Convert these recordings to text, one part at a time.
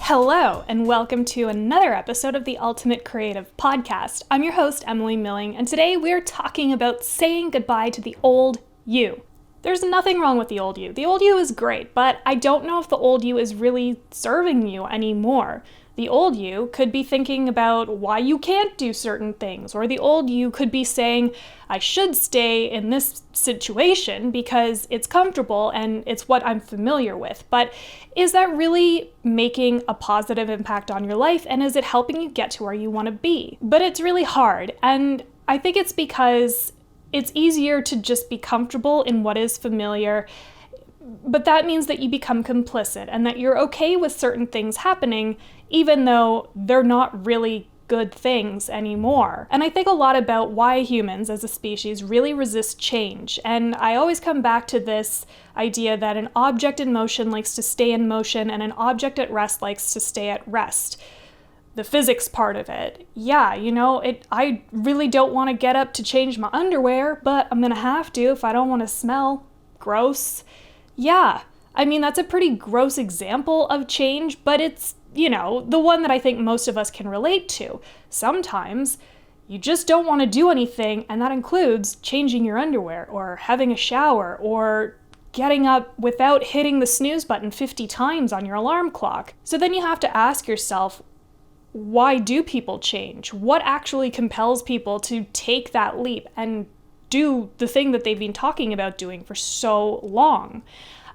Hello, and welcome to another episode of the Ultimate Creative Podcast. I'm your host, Emily Milling, and today we're talking about saying goodbye to the old you. There's nothing wrong with the old you. The old you is great, but I don't know if the old you is really serving you anymore. The old you could be thinking about why you can't do certain things, or the old you could be saying, I should stay in this situation because it's comfortable and it's what I'm familiar with. But is that really making a positive impact on your life, and is it helping you get to where you want to be? But it's really hard, and I think it's because it's easier to just be comfortable in what is familiar, but that means that you become complicit and that you're okay with certain things happening, even though they're not really good things anymore. And I think a lot about why humans as a species really resist change. And I always come back to this idea that an object in motion likes to stay in motion and an object at rest likes to stay at rest. The physics part of it. Yeah, I really don't want to get up to change my underwear, but I'm gonna have to if I don't want to smell gross. Yeah, I mean, that's a pretty gross example of change, but it's, the one that I think most of us can relate to. Sometimes you just don't want to do anything, and that includes changing your underwear, or having a shower, or getting up without hitting the snooze button 50 times on your alarm clock. So then you have to ask yourself, why do people change? What actually compels people to take that leap and do the thing that they've been talking about doing for so long?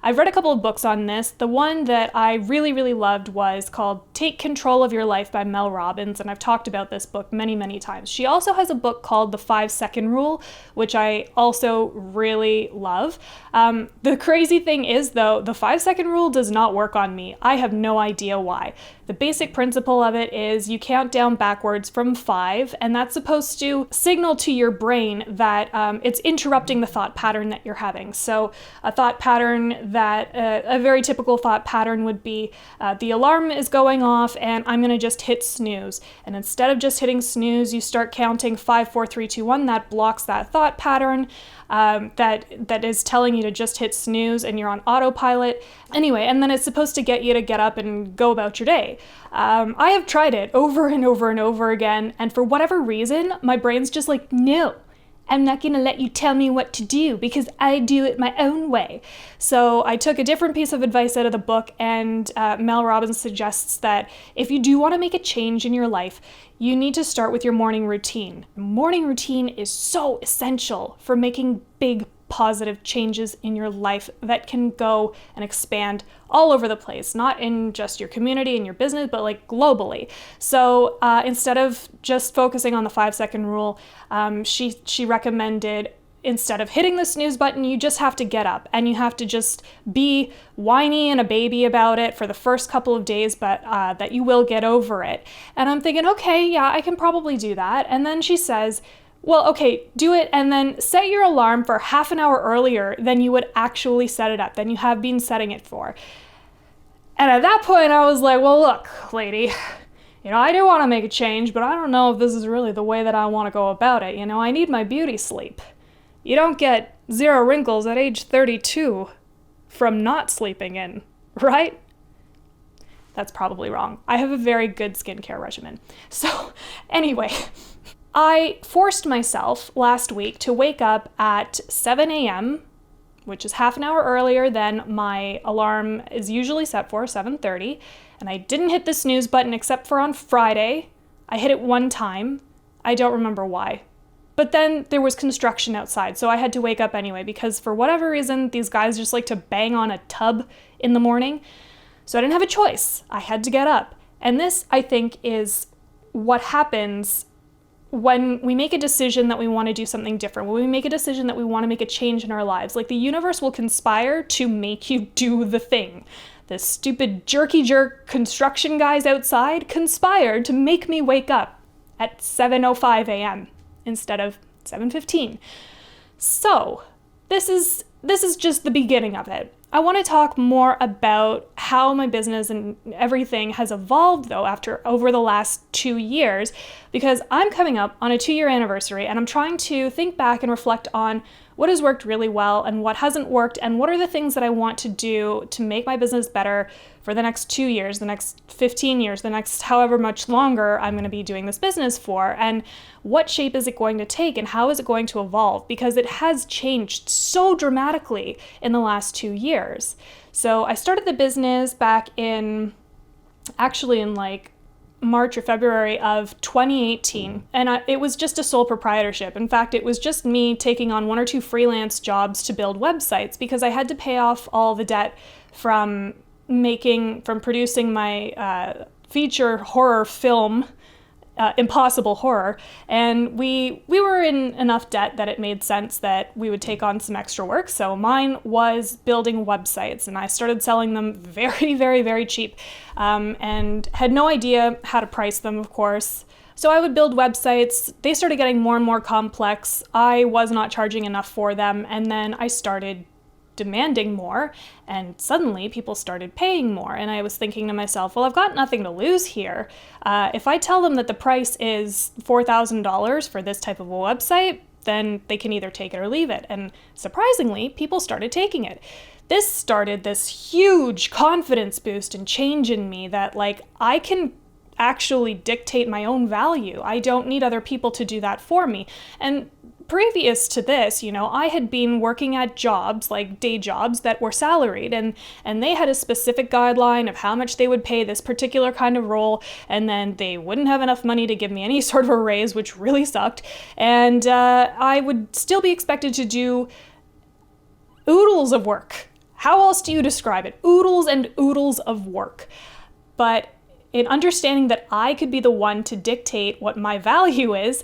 I've read a couple of books on this. The one that I really, really loved was called Take Control of Your Life by Mel Robbins, and I've talked about this book many, many times. She also has a book called The 5-Second Rule, which I also really love. The crazy thing is, though, the 5-second rule does not work on me. I have no idea why. The basic principle of it is you count down backwards from 5, and that's supposed to signal to your brain that it's interrupting the thought pattern that you're having. So a thought pattern that a very typical thought pattern would be the alarm is going off and I'm going to just hit snooze. And instead of just hitting snooze, you start counting 5, 4, 3, 2, 1. That blocks that thought pattern that is telling you to just hit snooze, and you're on autopilot. Anyway, and then it's supposed to get you to get up and go about your day. I have tried it over and over and over again, and for whatever reason, my brain's just like, no, I'm not going to let you tell me what to do because I do it my own way. So I took a different piece of advice out of the book, and Mel Robbins suggests that if you do want to make a change in your life, you need to start with your morning routine. Morning routine is so essential for making big positive changes in your life that can go and expand all over the place, not in just your community and your business, but like globally. So instead of just focusing on the 5-second rule, she recommended, instead of hitting the snooze button, you just have to get up and you have to just be whiny and a baby about it for the first couple of days, but that you will get over it. And I'm thinking, okay, yeah, I can probably do that. And then she says, well, okay, do it and then set your alarm for half an hour earlier than you would actually set it up, than you have been setting it for. And at that point, I was like, well, look, lady, I do want to make a change, but I don't know if this is really the way that I want to go about it. I need my beauty sleep. You don't get 0 wrinkles at age 32 from not sleeping in, right? That's probably wrong. I have a very good skincare regimen. So anyway, I forced myself last week to wake up at 7 a.m., which is half an hour earlier than my alarm is usually set for, 7:30, and I didn't hit the snooze button except for on Friday. I hit it one time. I don't remember why. But then there was construction outside, so I had to wake up anyway because for whatever reason, these guys just like to bang on a tub in the morning. So I didn't have a choice. I had to get up. And this, I think, is what happens when we make a decision that we want to do something different, when we make a decision that we want to make a change in our lives. Like, the universe will conspire to make you do the thing. The stupid jerky jerk construction guys outside conspired to make me wake up at 7:05 a.m. instead of 7:15. So this is just the beginning of it. I want to talk more about how my business and everything has evolved, though, over the last 2 years, because I'm coming up on a 2-year anniversary and I'm trying to think back and reflect on what has worked really well and what hasn't worked, and what are the things that I want to do to make my business better for the next 2 years, the next 15 years, the next however much longer I'm going to be doing this business for, and what shape is it going to take and how is it going to evolve, because it has changed so dramatically in the last 2 years. So I started the business back in like March or February of 2018, and it was just a sole proprietorship. In fact, it was just me taking on 1 or 2 freelance jobs to build websites because I had to pay off all the debt from producing my feature horror film, Impossible Horror, and we were in enough debt that it made sense that we would take on some extra work. So mine was building websites, and I started selling them very, very, very cheap, and had no idea how to price them, of course. So I would build websites. They started getting more and more complex. I was not charging enough for them, and then I started demanding more, and suddenly people started paying more. And I was thinking to myself, well, I've got nothing to lose here. If I tell them that the price is $4,000 for this type of a website, then they can either take it or leave it. And surprisingly, people started taking it. This started this huge confidence boost and change in me that, like, I can actually dictate my own value. I don't need other people to do that for me. And previous to this, I had been working at jobs, like day jobs, that were salaried, and they had a specific guideline of how much they would pay this particular kind of role, and then they wouldn't have enough money to give me any sort of a raise, which really sucked, and I would still be expected to do oodles of work. How else do you describe it? Oodles and oodles of work. But in understanding that I could be the one to dictate what my value is,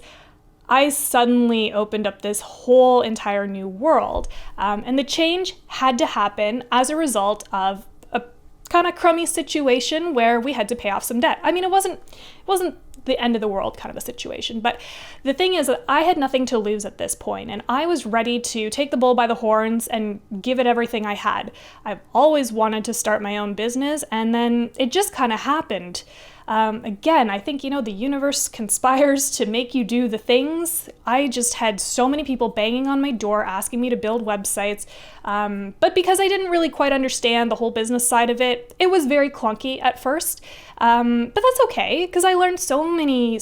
I suddenly opened up this whole entire new world. And the change had to happen as a result of a kind of crummy situation where we had to pay off some debt. I mean, it wasn't the end of the world kind of a situation, but the thing is that I had nothing to lose at this point, and I was ready to take the bull by the horns and give it everything I had. I've always wanted to start my own business, and then it just kind of happened. Again, I think, the universe conspires to make you do the things. I just had so many people banging on my door asking me to build websites. But because I didn't really quite understand the whole business side of it, it was very clunky at first. But that's okay, because I learned so many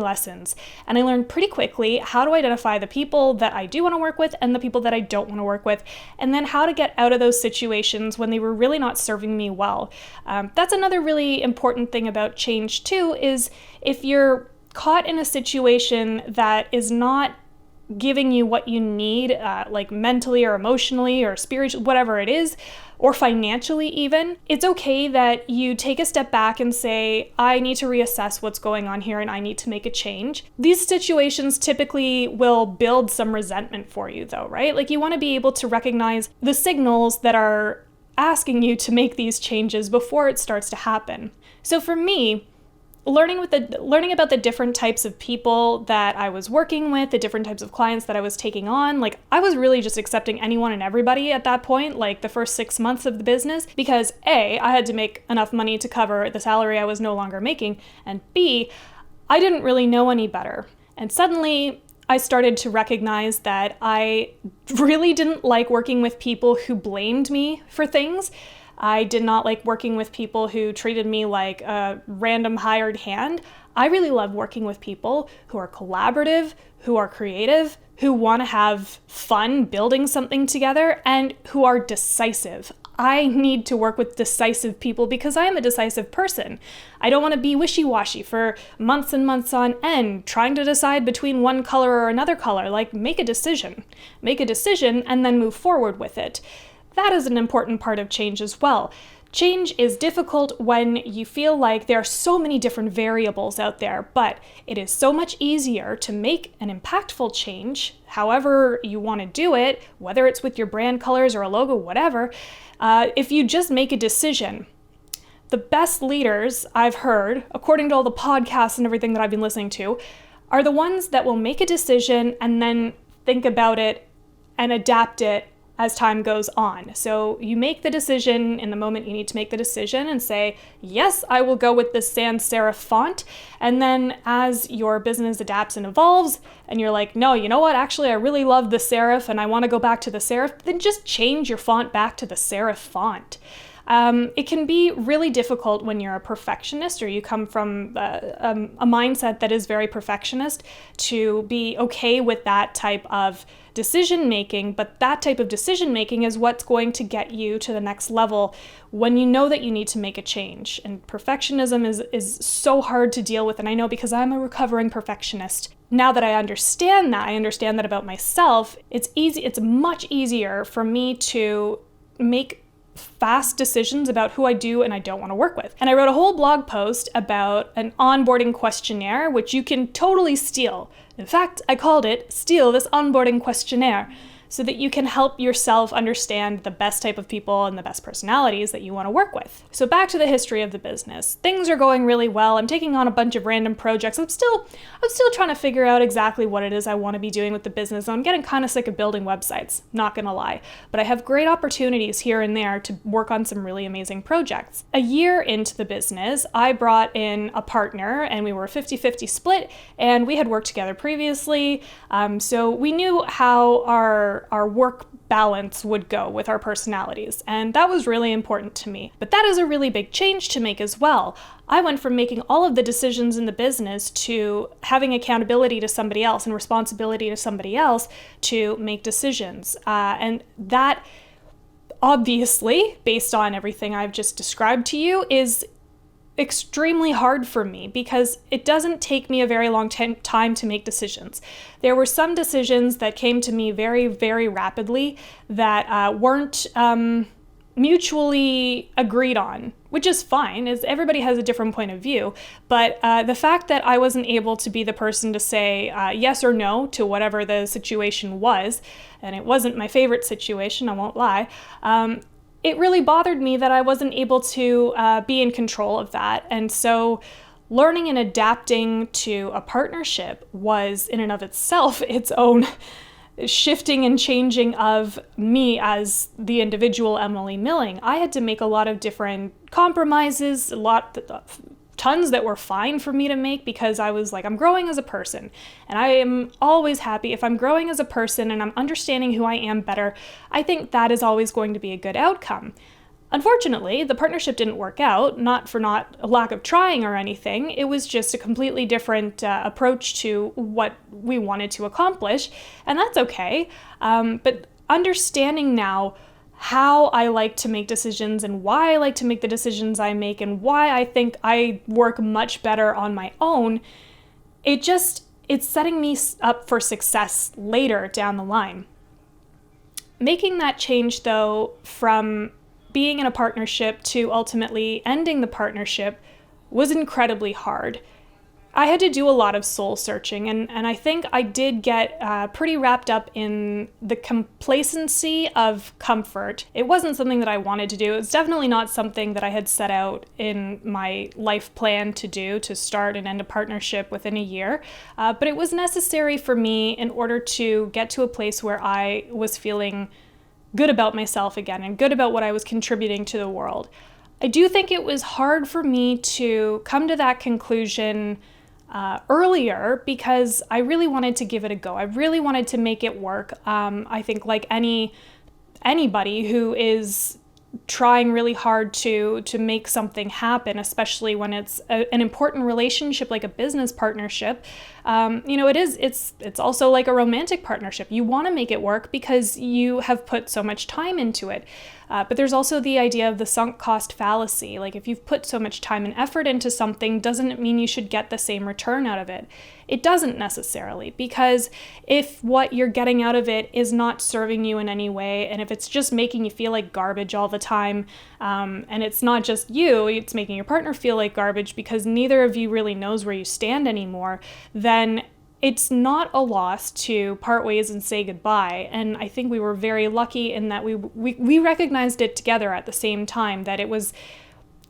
lessons. And I learned pretty quickly how to identify the people that I do want to work with and the people that I don't want to work with, and then how to get out of those situations when they were really not serving me well. That's another really important thing about change too, is if you're caught in a situation that is not giving you what you need, like mentally or emotionally or spiritually, whatever it is, or financially even, it's okay that you take a step back and say, I need to reassess what's going on here and I need to make a change. These situations typically will build some resentment for you though, right? Like, you want to be able to recognize the signals that are asking you to make these changes before it starts to happen. So for me, learning about the different types of people that I was working with, the different types of clients that I was taking on, like, I was really just accepting anyone and everybody at that point, like the first 6 months of the business, because A, I had to make enough money to cover the salary I was no longer making, and B, I didn't really know any better. And suddenly I started to recognize that I really didn't like working with people who blamed me for things. I did not like working with people who treated me like a random hired hand. I really love working with people who are collaborative, who are creative, who want to have fun building something together, and who are decisive. I need to work with decisive people because I am a decisive person. I don't want to be wishy-washy for months and months on end, trying to decide between one color or another color. Like, make a decision. Make a decision and then move forward with it. That is an important part of change as well. Change is difficult when you feel like there are so many different variables out there, but it is so much easier to make an impactful change, however you want to do it, whether it's with your brand colors or a logo, whatever, if you just make a decision. The best leaders I've heard, according to all the podcasts and everything that I've been listening to, are the ones that will make a decision and then think about it and adapt it as time goes on. So you make the decision in the moment you need to make the decision and say, yes, I will go with this sans serif font. And then as your business adapts and evolves and you're like, no, you know what? Actually, I really love the serif and I want to go back to the serif, then just change your font back to the serif font. It can be really difficult when you're a perfectionist or you come from a mindset that is very perfectionist to be okay with that type of decision making, but that type of decision making is what's going to get you to the next level when you know that you need to make a change. And perfectionism is so hard to deal with, and I know because I'm a recovering perfectionist. Now that I understand that about myself, it's much easier for me to make fast decisions about who I do and I don't want to work with. And I wrote a whole blog post about an onboarding questionnaire, which you can totally steal. In fact, I called it Steal This Onboarding Questionnaire, so that you can help yourself understand the best type of people and the best personalities that you want to work with. So back to the history of the business. Things are going really well. I'm taking on a bunch of random projects. I'm still trying to figure out exactly what it is I want to be doing with the business. I'm getting kind of sick of building websites, not gonna lie. But I have great opportunities here and there to work on some really amazing projects. A year into the business, I brought in a partner and we were a 50-50 split, and we had worked together previously. So we knew how our work balance would go with our personalities, and that was really important to me. But that is a really big change to make as well. I went from making all of the decisions in the business to having accountability to somebody else and responsibility to somebody else to make decisions. And that, obviously, based on everything I've just described to you, is extremely hard for me because it doesn't take me a very long time to make decisions. There were some decisions that came to me very, very rapidly that weren't mutually agreed on, which is fine, as everybody has a different point of view. But the fact that I wasn't able to be the person to say yes or no to whatever the situation was, and it wasn't my favorite situation, I won't lie, it really bothered me that I wasn't able to be in control of that. And so learning and adapting to a partnership was in and of itself its own shifting and changing of me as the individual Emily Milling. I had to make a lot of different compromises, tons that were fine for me to make because I was like, I'm growing as a person, and I am always happy if I'm growing as a person and I'm understanding who I am better. I think that is always going to be a good outcome. Unfortunately, the partnership didn't work out, not a lack of trying or anything. It was just a completely different approach to what we wanted to accomplish, and that's okay. But understanding now how I like to make decisions and why I like to make the decisions I make and why I think I work much better on my own, it's setting me up for success later down the line. Making that change, though, from being in a partnership to ultimately ending the partnership was incredibly hard. I had to do a lot of soul searching, and I think I did get pretty wrapped up in the complacency of comfort. It wasn't something that I wanted to do. It's definitely not something that I had set out in my life plan to do, to start and end a partnership within a year. But it was necessary for me in order to get to a place where I was feeling good about myself again and good about what I was contributing to the world. I do think it was hard for me to come to that conclusion earlier because I really wanted to give it a go. I really wanted to make it work. I think like anybody who is trying really hard to make something happen, especially when it's an important relationship like a business partnership, it's also like a romantic partnership. You want to make it work because you have put so much time into it. But there's also the idea of the sunk cost fallacy. Like if you've put so much time and effort into something, doesn't it mean you should get the same return out of it? It doesn't necessarily, because if what you're getting out of it is not serving you in any way, and if it's just making you feel like garbage all the time, and it's not just you, it's making your partner feel like garbage because neither of you really knows where you stand anymore, then it's not a loss to part ways and say goodbye. And I think we were very lucky in that we recognized it together at the same time, that it was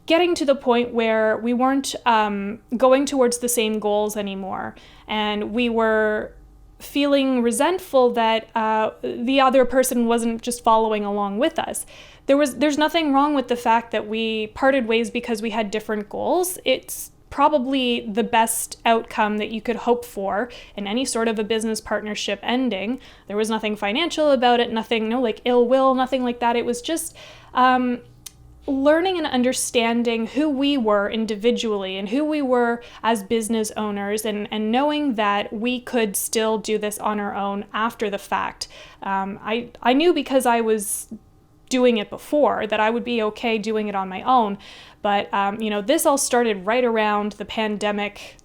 getting to the point where we weren't going towards the same goals anymore. And we were feeling resentful that the other person wasn't just following along with us. There's nothing wrong with the fact that we parted ways because we had different goals. It's probably the best outcome that you could hope for in any sort of a business partnership ending. There was nothing financial about it, nothing, no like ill will, nothing like that. It was just learning and understanding who we were individually and who we were as business owners, and knowing that we could still do this on our own after the fact. I knew, because I was doing it before, that I would be okay doing it on my own. But, this all started right around the pandemic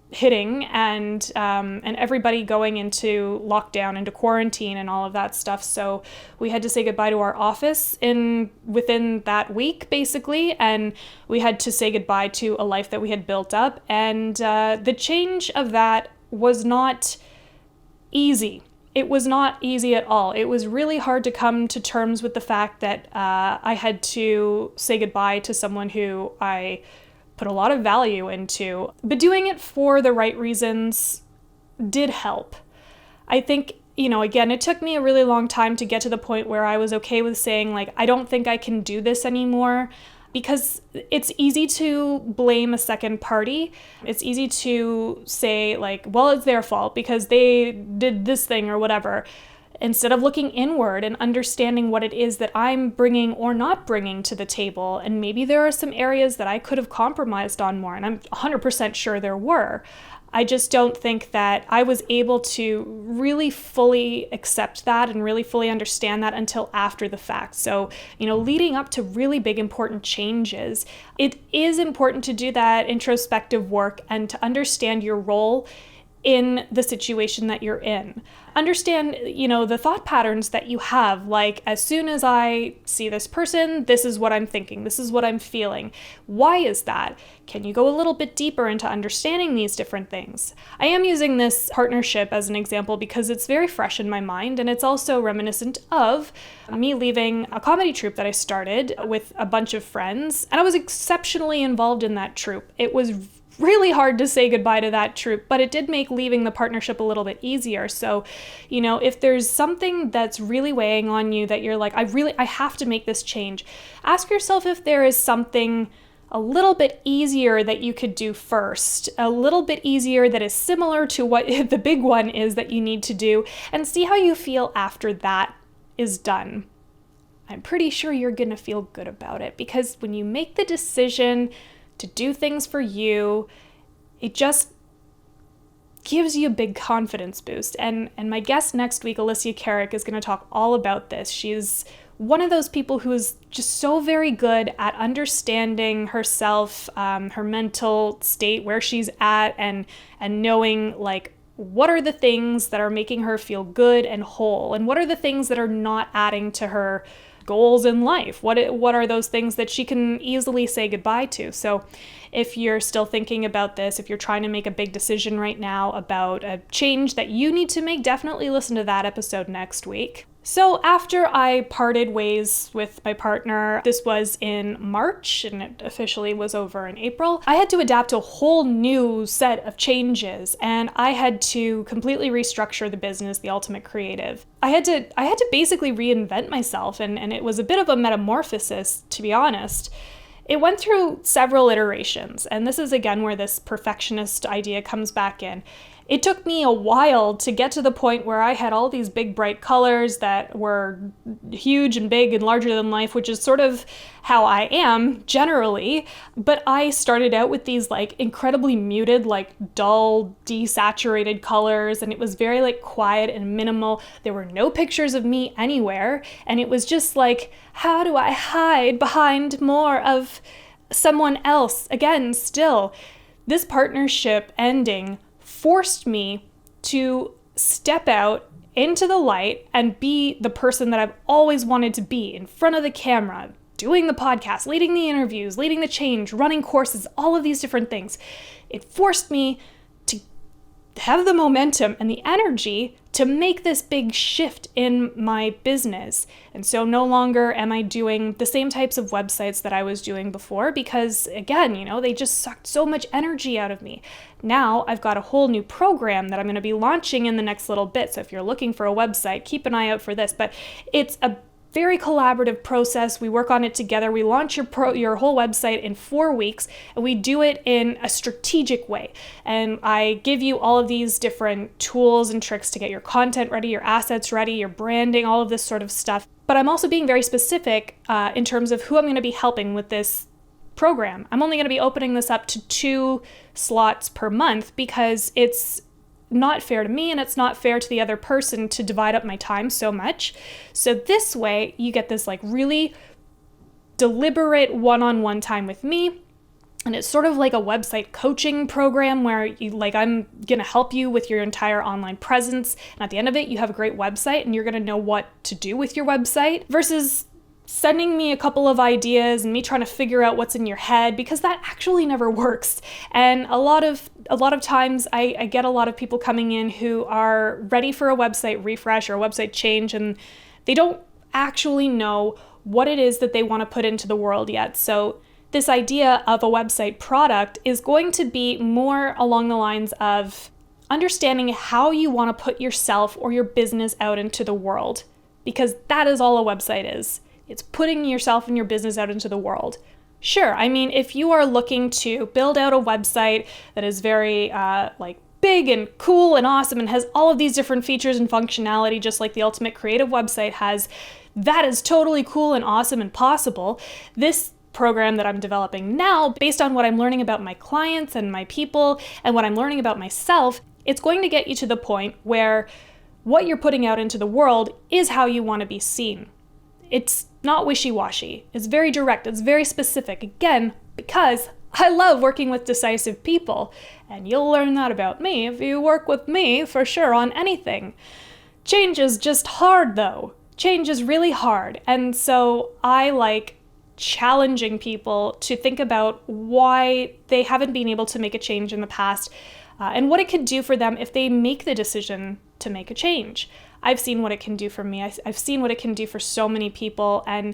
hitting and everybody going into lockdown, into quarantine and all of that stuff. So we had to say goodbye to our office within that week, basically, and we had to say goodbye to a life that we had built up. And the change of that was not easy. It was not easy at all. It was really hard to come to terms with the fact that I had to say goodbye to someone who I put a lot of value into. But doing it for the right reasons did help. I think, again, it took me a really long time to get to the point where I was okay with saying, like, I don't think I can do this anymore. Because it's easy to blame a second party. It's easy to say, like, well, it's their fault because they did this thing or whatever, instead of looking inward and understanding what it is that I'm bringing or not bringing to the table. And maybe there are some areas that I could have compromised on more, and I'm 100% sure there were. I just don't think that I was able to really fully accept that and really fully understand that until after the fact. So, leading up to really big, important changes, it is important to do that introspective work and to understand your role in the situation that you're in. Understand, the thought patterns that you have, like, as soon as I see this person, this is what I'm thinking, this is what I'm feeling. Why is that? Can you go a little bit deeper into understanding these different things? I am using this partnership as an example because it's very fresh in my mind, and it's also reminiscent of me leaving a comedy troupe that I started with a bunch of friends, and I was exceptionally involved in that troupe. It was really hard to say goodbye to that troupe, but it did make leaving the partnership a little bit easier. So, if there's something that's really weighing on you that you're like, I have to make this change, ask yourself if there is something a little bit easier that you could do first, a little bit easier that is similar to what the big one is that you need to do, and see how you feel after that is done. I'm pretty sure you're gonna feel good about it, because when you make the decision to do things for you, it just gives you a big confidence boost. And my guest next week, Alicia Carrick, is going to talk all about this. She's one of those people who is just so very good at understanding herself, her mental state, where she's at, and knowing, like, what are the things that are making her feel good and whole, and what are the things that are not adding to her goals in life? What are those things that she can easily say goodbye to? So if you're still thinking about this, if you're trying to make a big decision right now about a change that you need to make, definitely listen to that episode next week. So after I parted ways with my partner, this was in March and it officially was over in April, I had to adapt to a whole new set of changes, and I had to completely restructure the business, The Ultimate Creative. I had to basically reinvent myself, and it was a bit of a metamorphosis, to be honest. It went through several iterations, and this is again where this perfectionist idea comes back in. It took me a while to get to the point where I had all these big bright colors that were huge and big and larger than life, which is sort of how I am generally. But I started out with these like incredibly muted, like dull, desaturated colors, and it was very like quiet and minimal. There were no pictures of me anywhere, and it was just like, how do I hide behind more of someone else? Again, still, this partnership ending forced me to step out into the light and be the person that I've always wanted to be, in front of the camera, doing the podcast, leading the interviews, leading the change, running courses, all of these different things. It forced me to have the momentum and the energy to make this big shift in my business. And so no longer am I doing the same types of websites that I was doing before because, again, they just sucked so much energy out of me. Now I've got a whole new program that I'm going to be launching in the next little bit. So if you're looking for a website, keep an eye out for this. But it's a very collaborative process. We work on it together. We launch your whole website in 4 weeks, and we do it in a strategic way. And I give you all of these different tools and tricks to get your content ready, your assets ready, your branding, all of this sort of stuff. But I'm also being very specific in terms of who I'm going to be helping with this program. I'm only going to be opening this up to 2 slots per month because it's not fair to me and it's not fair to the other person to divide up my time so much. So this way you get this really deliberate one-on-one time with me. And it's sort of like a website coaching program where I'm going to help you with your entire online presence. And at the end of it, you have a great website and you're going to know what to do with your website versus sending me a couple of ideas and me trying to figure out what's in your head, because that actually never works. And a lot of times I get a lot of people coming in who are ready for a website refresh or a website change, and they don't actually know what it is that they want to put into the world yet. So this idea of a website product is going to be more along the lines of understanding how you want to put yourself or your business out into the world, because that is all a website is. It's putting yourself and your business out into the world. Sure, if you are looking to build out a website that is very big and cool and awesome and has all of these different features and functionality, just like the Ultimate Creative website has, that is totally cool and awesome and possible. This program that I'm developing now, based on what I'm learning about my clients and my people and what I'm learning about myself, it's going to get you to the point where what you're putting out into the world is how you want to be seen. It's not wishy-washy. It's very direct. It's very specific. Again, because I love working with decisive people, and you'll learn that about me if you work with me for sure on anything. Change is just hard though. Change is really hard. And so I like challenging people to think about why they haven't been able to make a change in the past and what it could do for them if they make the decision to make a change. I've seen what it can do for me. I've seen what it can do for so many people. And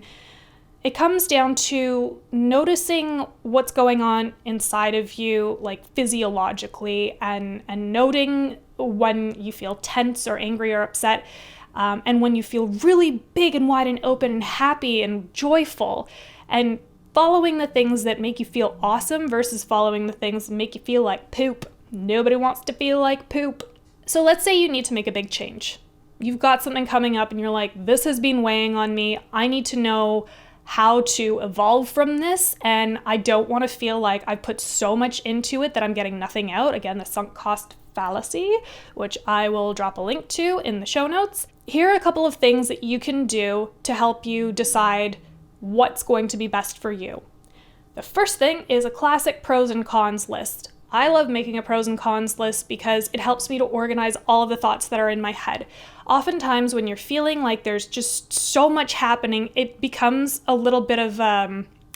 it comes down to noticing what's going on inside of you, physiologically, and noting when you feel tense or angry or upset, and when you feel really big and wide and open and happy and joyful, and following the things that make you feel awesome versus following the things that make you feel like poop. Nobody wants to feel like poop. So let's say you need to make a big change. You've got something coming up and you're like, this has been weighing on me. I need to know how to evolve from this. And I don't want to feel like I've put so much into it that I'm getting nothing out. Again, the sunk cost fallacy, which I will drop a link to in the show notes. Here are a couple of things that you can do to help you decide what's going to be best for you. The first thing is a classic pros and cons list. I love making a pros and cons list because it helps me to organize all of the thoughts that are in my head. Oftentimes when you're feeling like there's just so much happening, it becomes a little bit of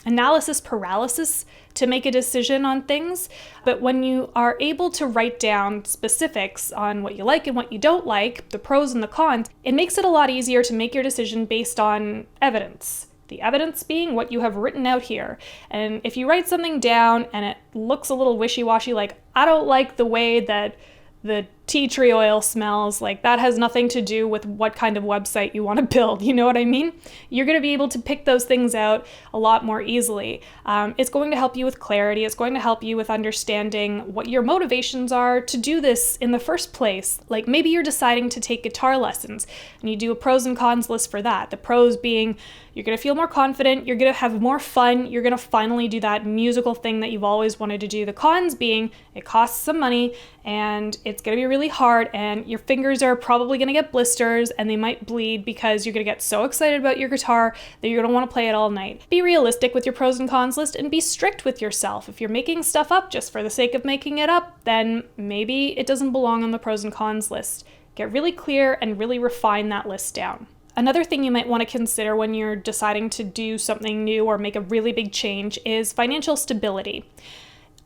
analysis paralysis to make a decision on things. But when you are able to write down specifics on what you like and what you don't like, the pros and the cons, it makes it a lot easier to make your decision based on evidence. The evidence being what you have written out here. And if you write something down and it looks a little wishy-washy, like, I don't like the way that the tea tree oil smells, like that has nothing to do with what kind of website you want to build. You know what I mean? You're going to be able to pick those things out a lot more easily. It's going to help you with clarity. It's going to help you with understanding what your motivations are to do this in the first place. Like maybe you're deciding to take guitar lessons and you do a pros and cons list for that. The pros being you're going to feel more confident, you're going to have more fun, you're going to finally do that musical thing that you've always wanted to do. The cons being it costs some money and it's going to be really hard and your fingers are probably going to get blisters and they might bleed because you're going to get so excited about your guitar that you're going to want to play it all night. Be realistic with your pros and cons list and be strict with yourself. If you're making stuff up just for the sake of making it up, then maybe it doesn't belong on the pros and cons list. Get really clear and really refine that list down. Another thing you might want to consider when you're deciding to do something new or make a really big change is financial stability.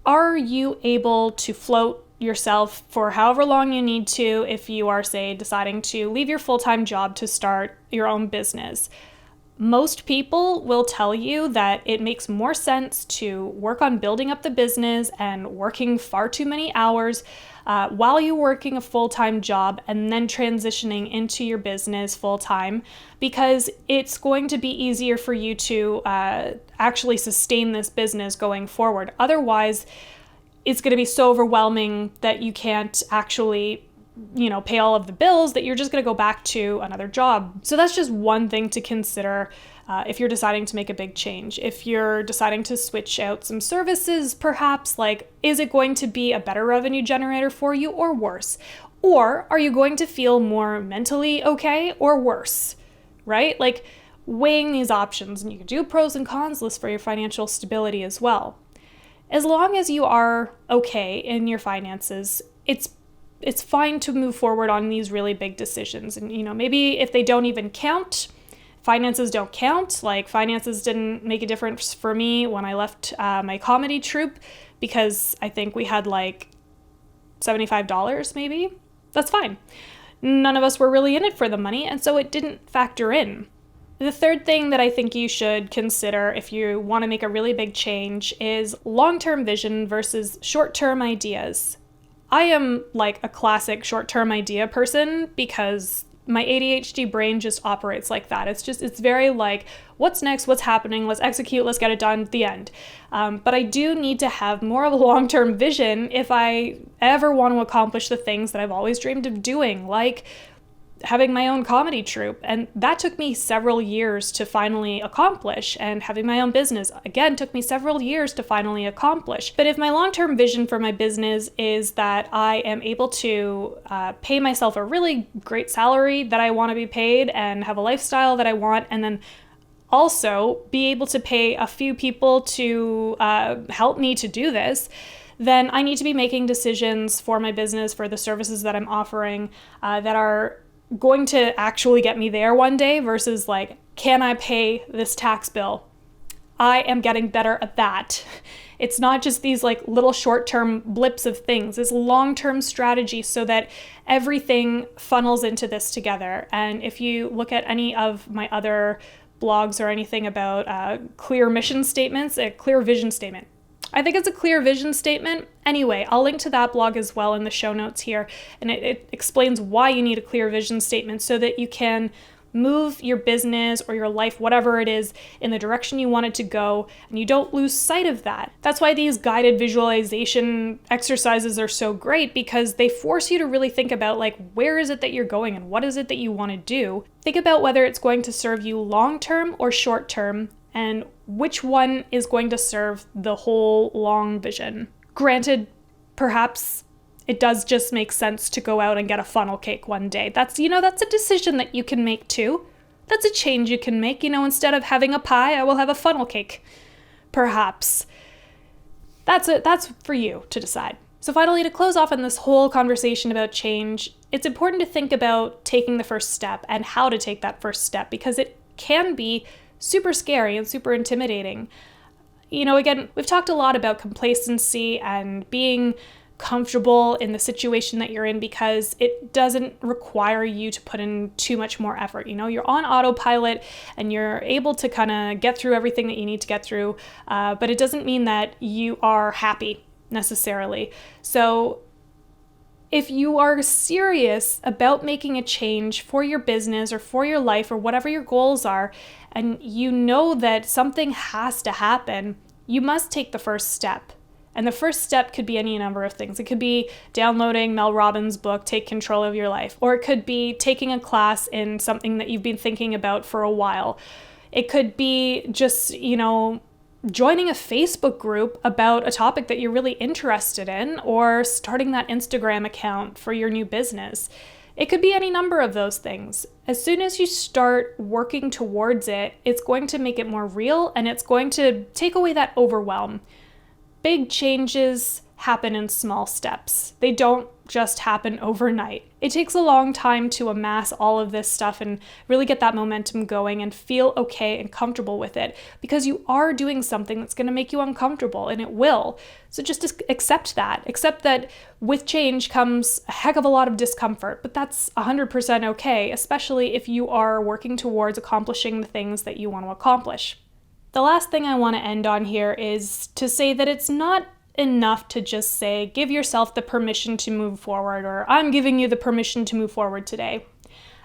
Are you able to float yourself for however long you need to if you are, say, deciding to leave your full-time job to start your own business. Most people will tell you that it makes more sense to work on building up the business and working far too many hours while you're working a full-time job and then transitioning into your business full-time, because it's going to be easier for you to actually sustain this business going forward. Otherwise, it's going to be so overwhelming that you can't actually pay all of the bills, that you're just going to go back to another job. So that's just one thing to consider if you're deciding to make a big change. If you're deciding to switch out some services, perhaps, like, is it going to be a better revenue generator for you or worse? Or are you going to feel more mentally okay or worse, right? Like, weighing these options, and you can do a pros and cons list for your financial stability as well. As long as you are okay in your finances, it's fine to move forward on these really big decisions. And, maybe if they don't even count, finances don't count. Like, finances didn't make a difference for me when I left my comedy troupe, because I think we had like $75 maybe. That's fine. None of us were really in it for the money, and so it didn't factor in. The third thing that I think you should consider if you want to make a really big change is long-term vision versus short-term ideas. I am like a classic short-term idea person because my ADHD brain just operates like that. It's very like, what's next, what's happening, let's execute, let's get it done, the end. But I do need to have more of a long-term vision if I ever want to accomplish the things that I've always dreamed of doing, like having my own comedy troupe. And that took me several years to finally accomplish. And having my own business, again, took me several years to finally accomplish. But if my long-term vision for my business is that I am able to pay myself a really great salary that I want to be paid and have a lifestyle that I want, and then also be able to pay a few people to help me to do this, then I need to be making decisions for my business, for the services that I'm offering, that are going to actually get me there one day versus like, can I pay this tax bill? I am getting better at that. It's not just these like little short-term blips of things. It's long-term strategy so that everything funnels into this together. And if you look at any of my other blogs or anything about clear mission statements, a clear vision statement, I think it's a clear vision statement. Anyway, I'll link to that blog as well in the show notes here. And it explains why you need a clear vision statement so that you can move your business or your life, whatever it is, in the direction you want it to go, and you don't lose sight of that. That's why these guided visualization exercises are so great, because they force you to really think about, like, where is it that you're going and what is it that you want to do? Think about whether it's going to serve you long-term or short-term, and which one is going to serve the whole long vision. Granted, perhaps it does just make sense to go out and get a funnel cake one day. That's a decision that you can make too. That's a change you can make. Instead of having a pie, I will have a funnel cake. Perhaps. That's for you to decide. So finally, to close off on this whole conversation about change, it's important to think about taking the first step and how to take that first step, because it can be super scary and super intimidating. Again, we've talked a lot about complacency and being comfortable in the situation that you're in because it doesn't require you to put in too much more effort. You're on autopilot and you're able to kind of get through everything that you need to get through, but it doesn't mean that you are happy necessarily. So if you are serious about making a change for your business or for your life or whatever your goals are, and you know that something has to happen, you must take the first step. And the first step could be any number of things. It could be downloading Mel Robbins' book, Take Control of Your Life. Or it could be taking a class in something that you've been thinking about for a while. It could be just, joining a Facebook group about a topic that you're really interested in, or starting that Instagram account for your new business. It could be any number of those things. As soon as you start working towards it, it's going to make it more real and it's going to take away that overwhelm. Big changes happen in small steps. They don't just happen overnight. It takes a long time to amass all of this stuff and really get that momentum going and feel okay and comfortable with it, because you are doing something that's going to make you uncomfortable, and it will. So just accept that. Accept that with change comes a heck of a lot of discomfort, but that's 100% okay, especially if you are working towards accomplishing the things that you want to accomplish. The last thing I want to end on here is to say that it's not enough to just say, give yourself the permission to move forward, or I'm giving you the permission to move forward today.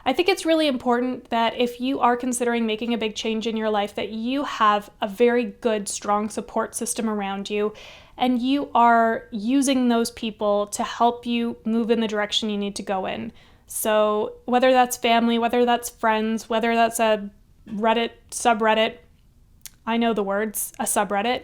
I think it's really important that if you are considering making a big change in your life, that you have a very good, strong support system around you, and you are using those people to help you move in the direction you need to go in. So whether that's family, whether that's friends, whether that's a Reddit subreddit, I know the words, a subreddit,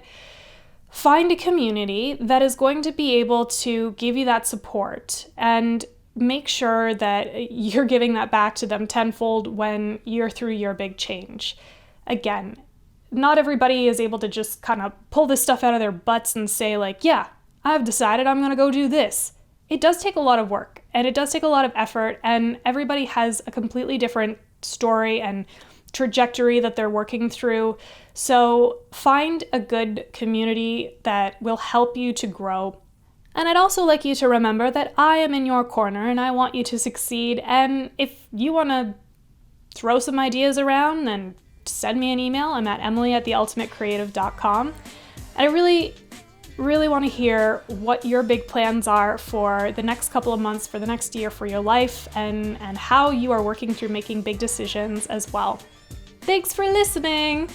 find a community that is going to be able to give you that support, and make sure that you're giving that back to them tenfold when you're through your big change. Again, not everybody is able to just kind of pull this stuff out of their butts and say like, yeah, I've decided I'm going to go do this. It does take a lot of work, and it does take a lot of effort, and everybody has a completely different story and trajectory that they're working through. So find a good community that will help you to grow. And I'd also like you to remember that I am in your corner and I want you to succeed. And if you want to throw some ideas around, then send me an email. I'm at emily@theultimatecreative.com. And I really want to hear what your big plans are for the next couple of months, for the next year, for your life, and how you are working through making big decisions as well. Thanks for listening!